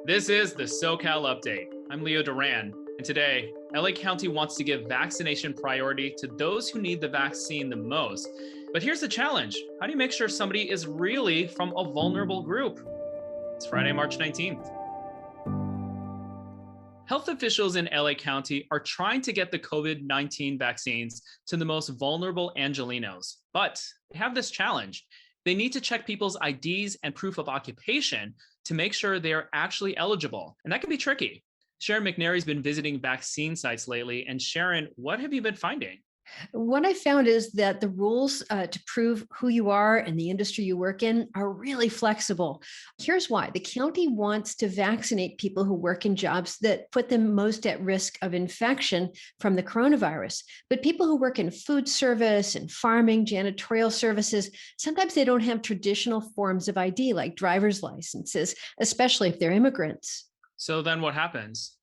This is the SoCal Update. I'm Leo Duran, and today, LA County wants to give vaccination priority to those who need the vaccine the most. But here's the challenge: how do you make sure somebody is really from a vulnerable group? It's Friday, March 19th. Health officials in LA County are trying to get the COVID 19 vaccines to the most vulnerable Angelenos. But they have this challenge. They need to check people's IDs and proof of occupation to make sure they are actually eligible. And that can be tricky. Sharon McNary's been visiting vaccine sites lately. And Sharon, what have you been finding? What I found is that the rules to prove who you are and the industry you work in are really flexible. Here's why: the county wants to vaccinate people who work in jobs that put them most at risk of infection from the coronavirus. But people who work in food service and farming, janitorial services, sometimes they don't have traditional forms of ID like driver's licenses, especially if they're immigrants. So then what happens?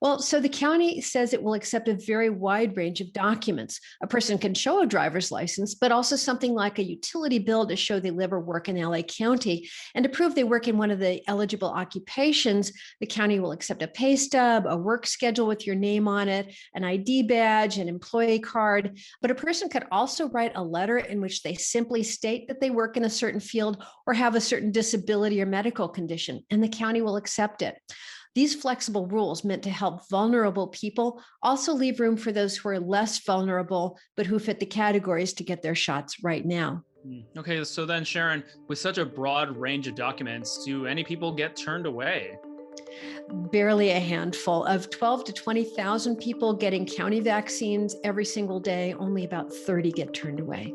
Well, so the county says it will accept a very wide range of documents. A person can show a driver's license, but also something like a utility bill to show they live or work in LA County. And to prove they work in one of the eligible occupations, the county will accept a pay stub, a work schedule with your name on it, an ID badge, an employee card. But a person could also write a letter in which they simply state that they work in a certain field or have a certain disability or medical condition, and the county will accept it. These flexible rules, meant to help vulnerable people, also leave room for those who are less vulnerable, but who fit the categories to get their shots right now. Okay, so then, Sharon, with such a broad range of documents, do any people get turned away? Barely a handful. Of 12 to 20,000 people getting county vaccines every single day, only about 30 get turned away.